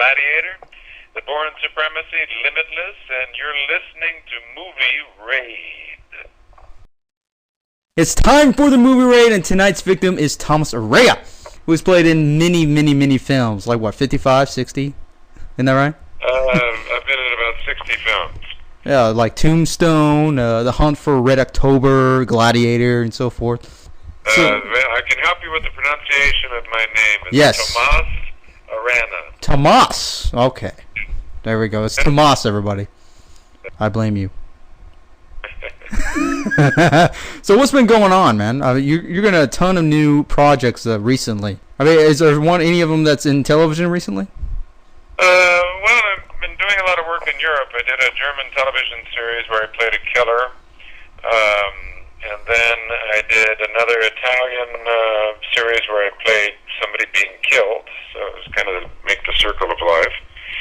Gladiator, The Bourne Supremacy, Limitless, and you're listening to Movie Raid. It's time for the movie raid, and tonight's victim is Tomas Arana, who has played in many, many, many films. Like what, 55, 60? Isn't that right? I've been in about 60 films. Yeah, like Tombstone, The Hunt for Red October, Gladiator, and so forth. Well, I can help you with the pronunciation of my name. It's Yes. Tomas Arana. Tomas. Okay. There we go. It's Tomas, everybody. I blame you. So what's been going on, man? You're getting a ton of new projects recently. I mean, is there any of them that's in television recently? Well, I've been doing a lot of work in Europe. I did a German television series where I played a killer. And then I did another Italian series where I played somebody being killed. So it was kind of make the circle of life.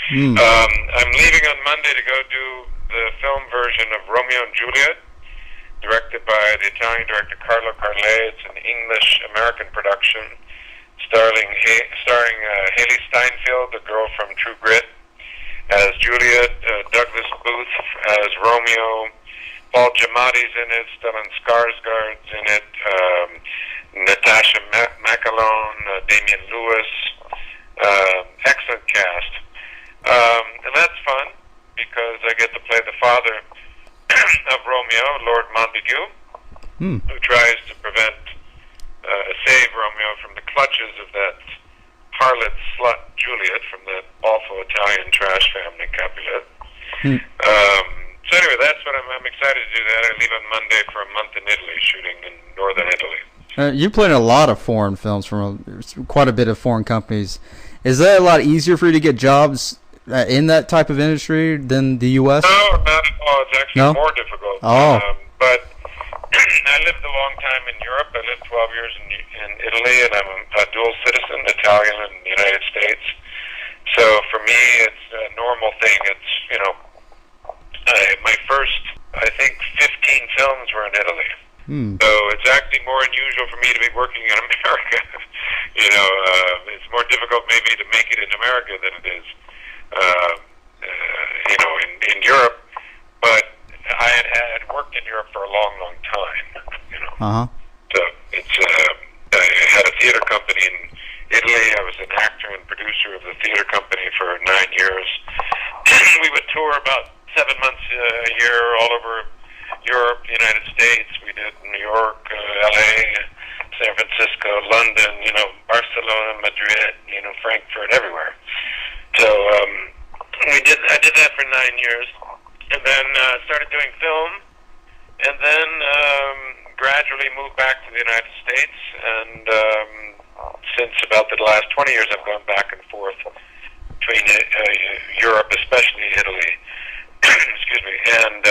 I'm leaving on Monday to go do the film version of Romeo and Juliet, directed by the Italian director Carlo Carle. It's an English-American production starring Haley Steinfeld, the girl from True Grit, as Juliet, Douglas Booth as Romeo, Paul Giamatti's in it, Stellan Skarsgård's in it, Natasha McAlone, Damian Lewis, excellent cast. And that's fun because I get to play the father of Romeo, Lord Montague, who tries to save Romeo from the clutches of that harlot slut Juliet from that awful Italian trash family, Capulet. So anyway, that's what I'm excited to do that. I leave on Monday for a month in Italy, shooting in northern Italy. You played in a lot of foreign films from quite a bit of foreign companies. Is that a lot easier for you to get jobs in that type of industry than the U.S.? No, not at all. It's actually more difficult. Oh. But I lived a long time in Europe. I lived 12 years in Italy, and I'm a dual citizen, Italian and United States. So for me, it's a normal thing. It's, my first, I think, 15 films were in Italy. So it's actually more unusual for me to be working in America. It's more difficult maybe to make it in America than it is, in Europe. But I had worked in Europe for a long, long time, So it's, I had a theater company in Italy. I was an actor and producer of the theater company for 9 years. We would tour about 7 months a year all over Europe, the United States. We did New York, LA, San Francisco, London, Barcelona, Madrid, Frankfurt, everywhere. So I did that for 9 years, and then started doing film, and then gradually moved back to the United States. And since about the last 20 years, I've gone back and forth between Europe, especially Italy, excuse me, and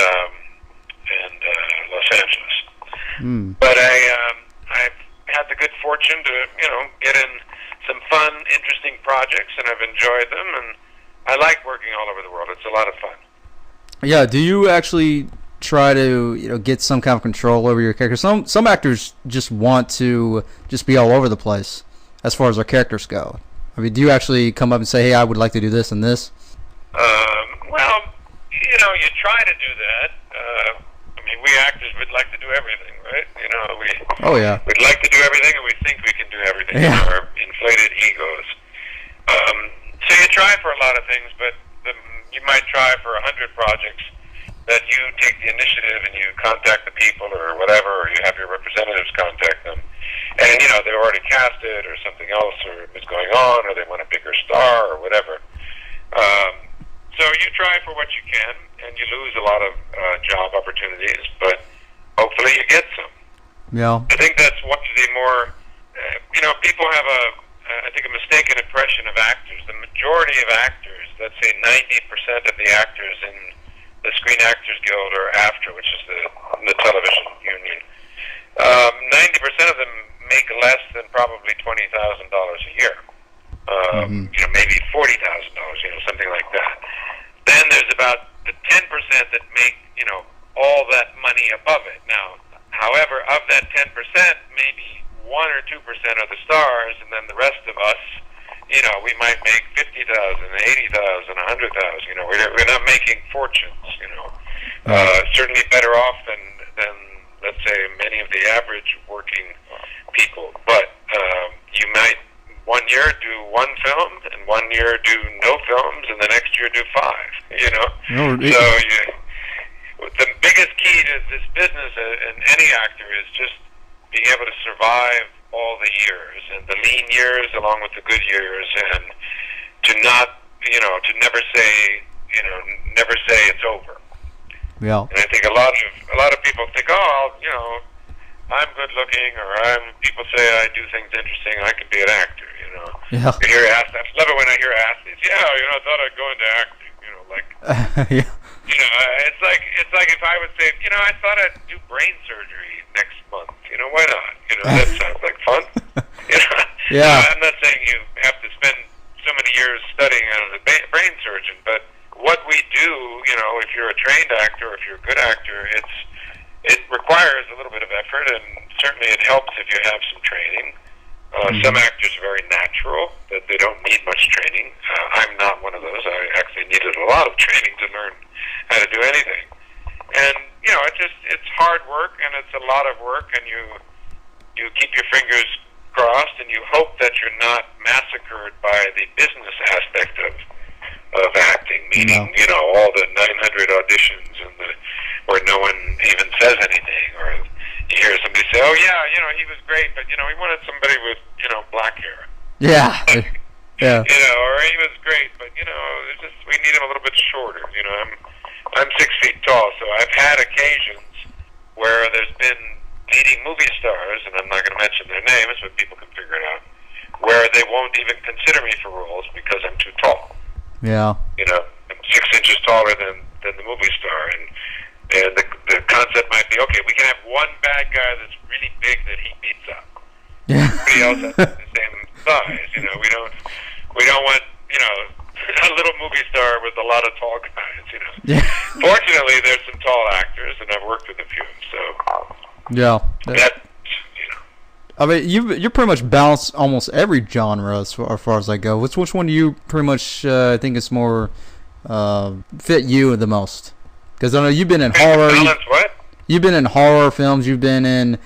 Los Angeles. But I've had the good fortune to, get in some fun, interesting projects, and I've enjoyed them, and I like working all over the world. It's a lot of fun. Yeah, do you actually try to, get some kind of control over your character? Some actors just want to just be all over the place as far as their characters go. I mean, do you actually come up and say, hey, I would like to do this and this? Well, you try to do that. We actors would like to do everything, right? We'd like to do everything, and we think we can do everything in our inflated egos. So you try for a lot of things, but you might try for 100 projects that you take the initiative and you contact the people or whatever, or you have your representatives contact them. And, they're already casted or something else or is going on, or they want a bigger star or whatever. So you try for what you can, and you lose a lot of job opportunities, but hopefully you get some. Yeah. I think that's one of the more, people have I think a mistaken impression of actors. The majority of actors, let's say 90% of the actors in the Screen Actors Guild or AFTRA, which is the television union, 90% of them make less than probably $20,000 a year. Maybe $40,000, something like that. Then there's about the 10% that make, all that money above it. Now, however, of that 10%, maybe 1 or 2% are the stars, and then the rest of us we might make 50,000, 80,000, 100,000. We're not making fortunes. Certainly better off than let's say many of the average working people. But you might 1 year do one film, and 1 year do no films, and the next year do five. No, So the biggest key to this business and any actor is just being able to survive all the years, and the lean years along with the good years, and to not, to never say it's over. Yeah. And I think a lot of people think, I'm good looking, or people say I do things interesting, I could be an actor. Yeah. You hear athletes. I love it when I hear athletes. Yeah, I thought I'd go into acting. Yeah. It's like if I would say, I thought I'd do brain surgery next month. Why not? That sounds like fun. Yeah. I'm not saying you have to spend so many years studying as a brain surgeon, but what we do, if you're a trained actor, if you're a good actor, it requires a little bit of effort, and certainly it helps if you have some training. Some actors are very natural, that they don't need much training. I'm not one of those. I actually needed a lot of training to learn how to do anything. And, it's hard work, and it's a lot of work, and you keep your fingers crossed, and you hope that you're not massacred by the business aspect of acting, meaning, all the 900 auditions where no one even says anything, or you hear somebody say, oh, yeah, he was great, but, he wanted somebody with, black hair. Yeah. Yeah. Or he was great, but, we need him a little bit shorter. I'm 6 feet tall, so I've had occasions where there's been leading movie stars, and I'm not going to mention their names, but people can figure it out, where they won't even consider me for roles because I'm too tall. Yeah. I'm 6 inches taller than the movie star, and the concept might be, okay, we can have one bad guy that's really big that he beats up. Yeah. Everybody else has the same size. We don't want a little movie star with a lot of tall guys. Yeah. Fortunately, there's some tall actors, and I've worked with a few. So Yeah. that I mean, you're pretty much balanced almost every genre as far as I go. Which one do you pretty much think is more fit you the most? Because I know you've been in horror. You've been in horror films. You've been in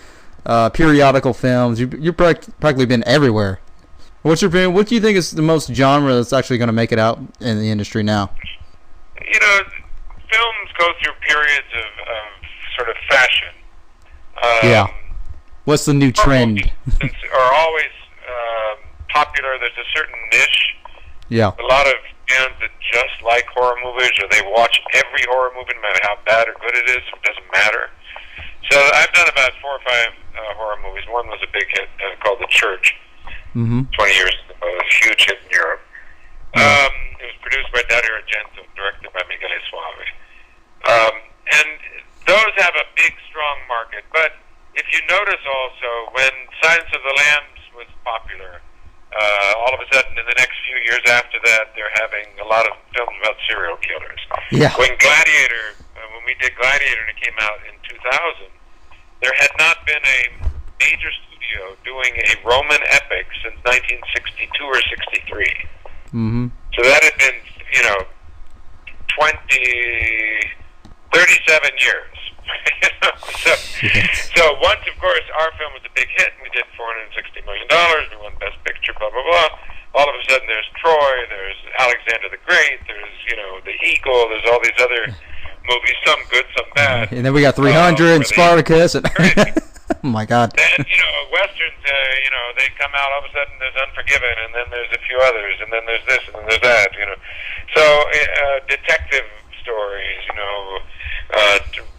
periodical films. You've practically been everywhere. What's your opinion? What do you think is the most genre that's actually going to make it out in the industry now? Films go through periods of sort of fashion. Yeah. What's the new trend? Are always popular. There's a certain niche. Yeah. A lot of fans that just like horror movies, or they watch every horror movie, no matter how bad or good it is, it doesn't matter. So I've done about 4 or 5 horror movies. One was a big hit called The Church. 20 years ago. It was a huge hit in Europe. It was produced by Dario Argento, directed by Miguel Suave. And those have a big, strong market. But if you notice also, when Silence of the Lambs was popular, all of a sudden in the next few years after that, they're having a lot of films about serial killers. Yeah. When we did Gladiator and it came out in 2000, there had not been a major studio doing a Roman epic since 1962 or 63. So that had been, 37 years. So once, of course, our film was a big hit, and we did $460 million, we won Best Picture, blah, blah, blah. All of a sudden, there's Troy, there's Alexander the Great, there's, The Eagle, there's all these other movies, some good, some bad. And then we got 300 and Spartacus. And oh, my God. Then, Westerns, they come out, all of a sudden there's Unforgiven, and then there's a few others, and then there's this, and then there's that, So, detective stories,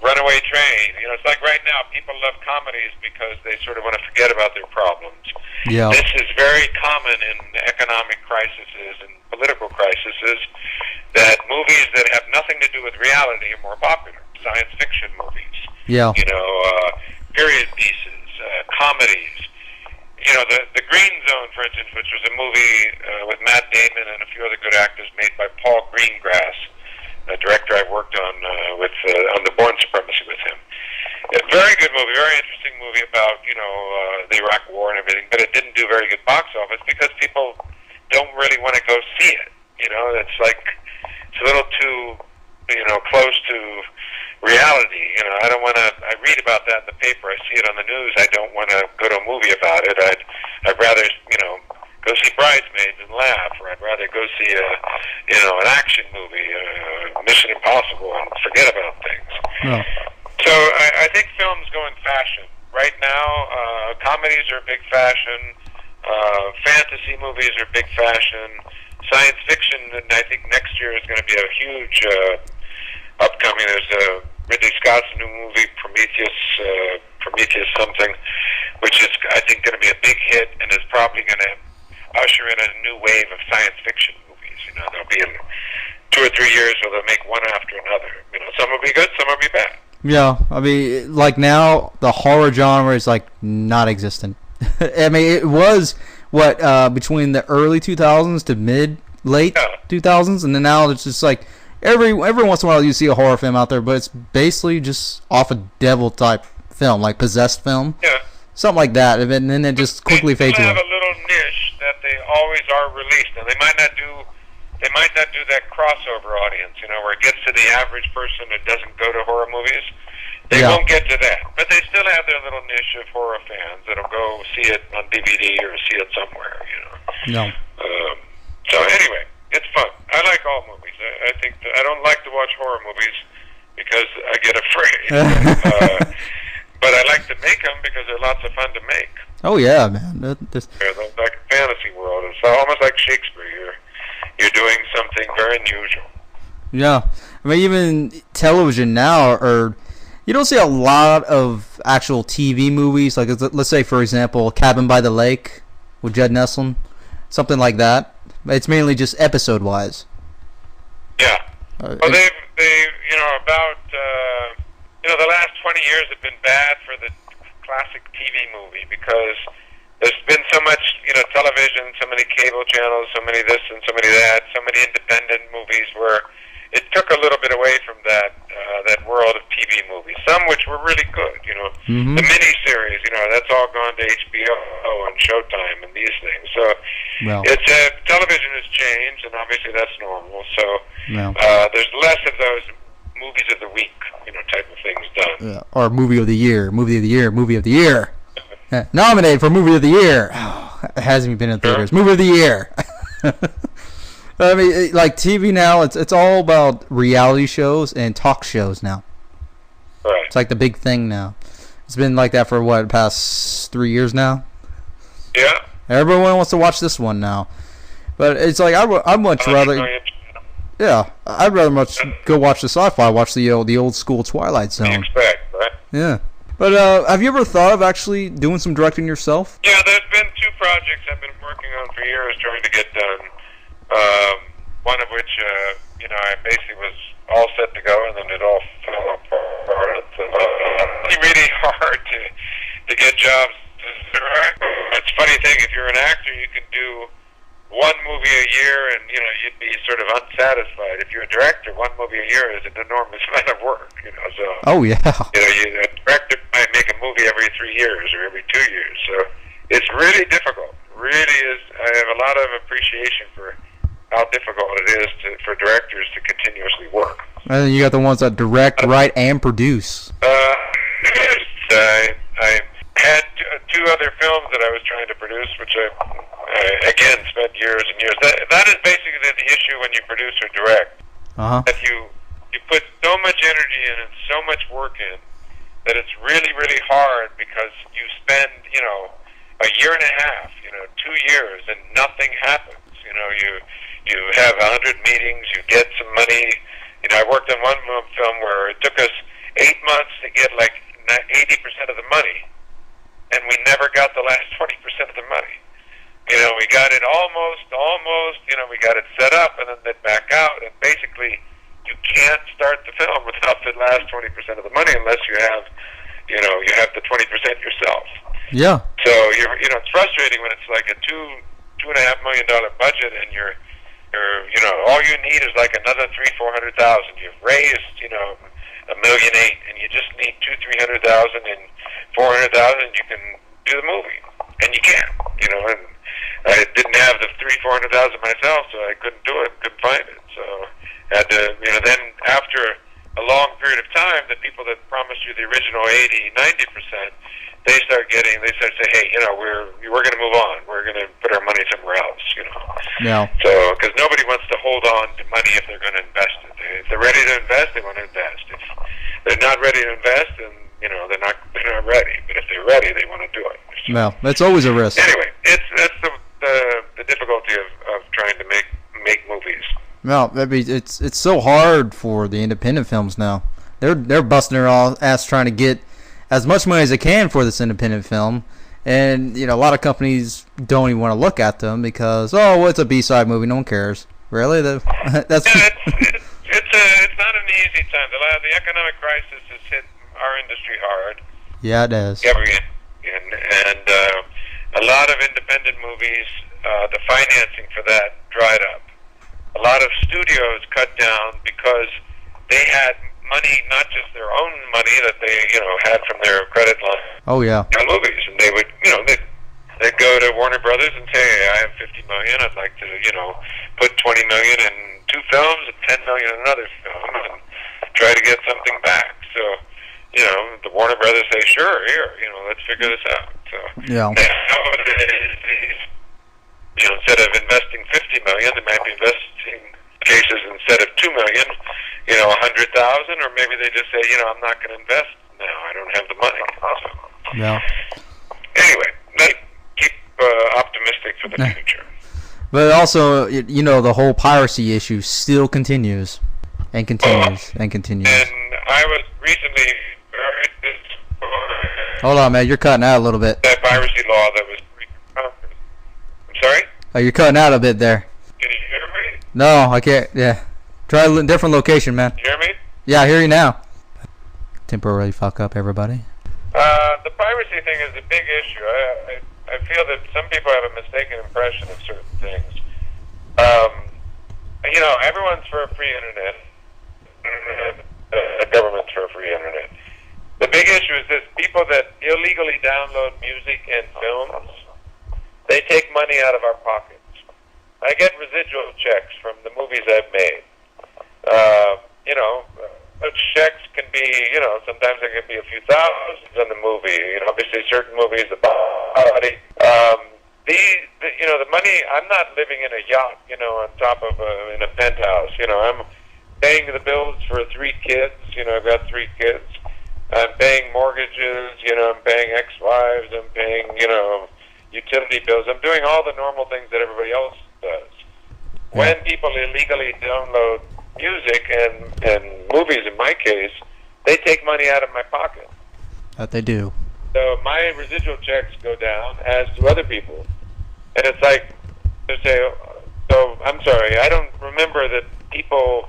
Runaway Train. It's like right now, people love comedies because they sort of want to forget about their problems. Yeah. This is very common in economic crises and political crises, that movies that have nothing to do with reality are more popular. Science fiction movies. Yeah. Period pieces, comedies. The Green Zone, for instance, which was a movie with Matt Damon and a few other good actors made by Paul Greengrass, a director I've worked on on the Bourne Supremacy with him. A very good movie, very interesting movie about the Iraq War and everything, but it didn't do very good box office because people don't really want to go see it. You know, it's like it's a little too, close to reality. You know, I don't want to. I read about that in the paper. I see it on the news. I don't want to go to a movie about it. I'd rather, go see Bridesmaids and laugh, or I'd rather go see an action movie, Mission Impossible, and forget about things. No. So I think films go in fashion. Right now, comedies are big fashion. Fantasy movies are big fashion. Science fiction, and I think next year is going to be a huge upcoming. There's Ridley Scott's new movie, Prometheus something, which is, I think, going to be a big hit, and is probably going to usher in a new wave of science fiction movies. You know, there'll be in 2 or 3 years where they'll make one after another. You know, some will be good, some will be bad. Yeah, I mean, like now the horror genre is like not existent. I mean, it was between the early 2000s to late 2000s, and then now it's just like every once in a while you see a horror film out there, but it's basically just off a devil type film, like possessed film, something like that, and then it just quickly fades away. They have a little niche that they always are released, and they might not do that crossover audience, where it gets to the average person that doesn't go to horror movies. They won't get to that, but they still have their little niche of horror fans that'll go see it on DVD or see it somewhere, No. So anyway, it's fun. I like all movies. I think I don't like to watch horror movies because I get afraid. But I like to make them because they're lots of fun to make. Oh yeah, man. They're like a fantasy world. It's almost like Shakespeare. You're doing something very unusual. Yeah, I mean even television now, you don't see a lot of actual TV movies. Like let's say, for example, Cabin by the Lake with Judd Nelson, something like that. It's mainly just episode wise. Yeah. Well, they about the last 20 years have been bad for the classic TV movie because there's been so much television, so many cable channels, so many this and so many that, so many independent movies where it took a little bit away from that world of TV movies. Some which were really good, Mm-hmm. The miniseries, that's all gone to HBO and Showtime and these things. So it's television has changed, and obviously that's normal. So there's less of those movies of the week, type of things done. Or movie of the year. Nominated for movie of the year. Oh, it hasn't even been in theaters. Movie of the year. I mean, like TV now, it's all about reality shows and talk shows now. Right. It's like the big thing now. It's been like that for the past 3 years now. Yeah. Everyone wants to watch this one now, but it's like I'd much rather. Yeah, I'd rather much go watch the sci-fi. Watch the old school Twilight Zone. You expect, right? Yeah. But have you ever thought of actually doing some directing yourself? Yeah, there's been 2 projects I've been working on for years trying to get done. One of which, I basically was all set to go, and then it all fell apart. It's really hard to get jobs to direct. It's a funny thing, if you're an actor, you can do 1 movie a year, and you'd be sort of unsatisfied. If you're a director, 1 movie a year is an enormous amount of work. So. Oh yeah. A director might make a movie every 3 years or every 2 years. So it's really difficult. Really is. I have a lot of appreciation for how difficult it is for directors to continuously work. And then you got the ones that direct, write, and produce. I had 2 other films that I was trying to produce, which I again spent years and years. That is basically the issue when you produce or direct. That you put so much energy in and so much work in that it's really, really hard because you spend, a year and a half, 2 years, and nothing happens. You have 100 meetings, you get some money. I worked on one film where it took us 8 months to get like 80% of the money, and we never got the last 20% of the money. We got it almost, we got it set up, and then they back out, and basically you can't start the film without the last 20% of the money unless you have, you have the 20% yourself. Yeah. So it's frustrating when it's like a $2.5 million budget, and you're all you need is like another $300,000-400,000. You've raised $1.8 million, and you just need $200,000-300,000 and $400,000. You can do the movie, and you can't. And I didn't have the 300,000-400,000 myself, so I couldn't do it, couldn't find it. So had to, then after a long period of time, the people that promised you the original 80, 90%, they start saying, hey, we're going to move on. We're going to put our money somewhere else, Yeah. So, because nobody wants to hold on to money if they're going to invest it. If they're ready to invest, they want to invest. If they're not ready to invest, then, they're not ready. But if they're ready, they want to do it. So, Well, that's always a risk. anyway, that's the difficulty of trying to make movies. No, it's so hard for the independent films now. They're busting their ass trying to get as much money as they can for this independent film, and a lot of companies don't even want to look at them because it's a B-side movie, no one cares. Really, that's yeah, it's not an easy time. The economic crisis has hit our industry hard. Yeah, it does. And a lot of independent movies, the financing for that dried up. A lot of studios cut down because they had money, not just their own money that they had from their credit line. Oh yeah. On movies, and they would they'd go to Warner Brothers and say, hey, I have $50 million. I'd like to put $20 million in 2 films and $10 million in another film, and try to get something back. So the Warner Brothers say, sure, here, let's figure this out. So yeah. Nowadays, instead of investing $50 million, they might be investing cases instead of $2 million, 100,000, or maybe they just say, I'm not going to invest now. I don't have the money. So, yeah. Anyway, let's keep optimistic for the future. But also, the whole piracy issue still continues and continues and continues. And I was recently Hold on, man. You're cutting out a little bit. That piracy law that was. I'm sorry? Oh, you're cutting out a bit there. Can you hear me? No, I can't. Yeah. Try a different location, man. You hear me? Yeah, I hear you now. Temporarily fuck up, everybody. The piracy thing is a big issue. I feel that some people have a mistaken impression of certain things. Everyone's for a free internet. The government's for a free internet. The big issue is this: people that illegally download music and films, they take money out of our pockets. I get residual checks from the movies I've made. Those checks can be, sometimes it can be a few thousands on the movie. Obviously certain movies, the body. The money, I'm not living in a yacht, on top of in a penthouse. I'm paying the bills for 3 kids. I've got 3 kids. I'm paying mortgages, I'm paying ex-wives, I'm paying, utility bills. I'm doing all the normal things that everybody else does. When people illegally download music and movies, in my case, they take money out of my pocket. That they do. So my residual checks go down, as do other people. And it's like, they say, so I'm sorry, I don't remember that people,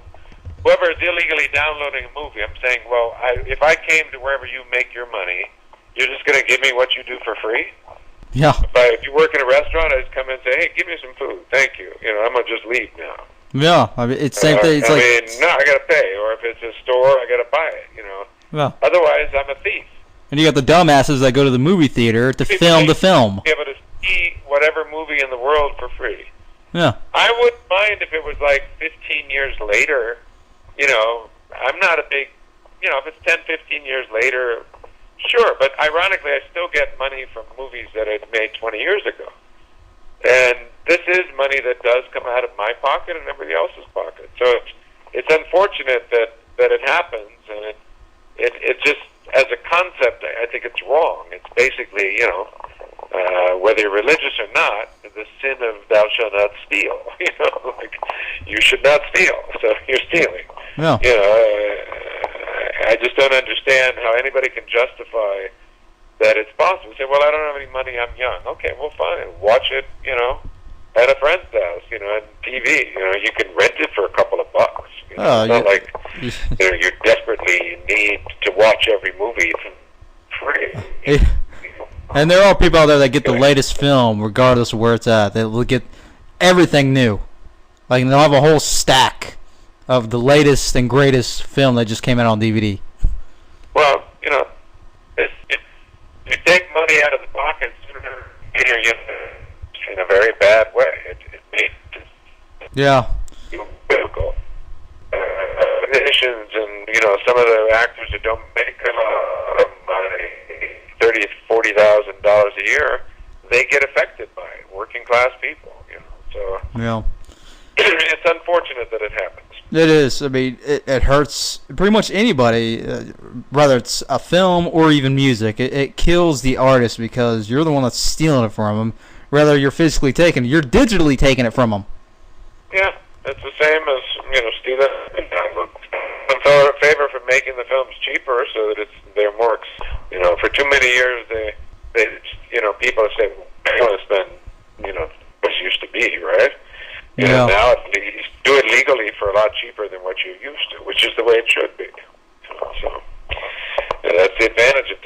whoever is illegally downloading a movie, I'm saying, well, if I came to wherever you make your money, you're just going to give me what you do for free? Yeah. If you work in a restaurant, I just come in and say, hey, give me some food. Thank you. I'm going to just leave now. Yeah. I mean, it's same thing. It's no, I got to pay. Or if it's a store, I got to buy it, Yeah. Otherwise, I'm a thief. And you got the dumbasses that go to the movie theater to film the film. Be able to see whatever movie in the world for free. Yeah. I wouldn't mind if it was like 15 years later. I'm not a big, if it's 10, 15 years later, sure. But ironically, I still get money from movies that I made 20 years ago. And this is money that does come out of my pocket and everybody else's pocket. So it's unfortunate that it happens, and it just, as a concept, I think it's wrong. It's basically, whether you're religious or not, the sin of thou shalt not steal. You should not steal, so you're stealing. Yeah. I just don't understand how anybody can justify that it's possible. Say, well, I don't have any money, I'm young. Okay, well, fine. Watch it, at a friend's house, on TV. You can rent it for a couple of bucks. It's not like you desperately need to watch every movie for free. And there are people out there that get the latest film, regardless of where it's at. They'll get everything new. Like, they'll have a whole stack of the latest and greatest film that just came out on DVD. Well, if you take money out of the pockets, you're in a very bad way. It made Yeah. it difficult. Musicians and some of the actors that don't make a lot of money, $30,000-$40,000 a year, they get affected by it. Working class people, So Yeah. it's unfortunate that it happens. It is. I mean, it hurts pretty much anybody, whether it's a film or even music. It kills the artist because you're the one that's stealing it from them. Whether you're physically taking it, you're digitally taking it from them. Yeah, it's the same as stealing. I'm in favor for making the films cheaper so that they're more. For too many years they people say I want to spend what it used to be, right? Yeah. Now at least do it legally for a lot cheaper than what you used to, which is the way it should be. So that's the advantage of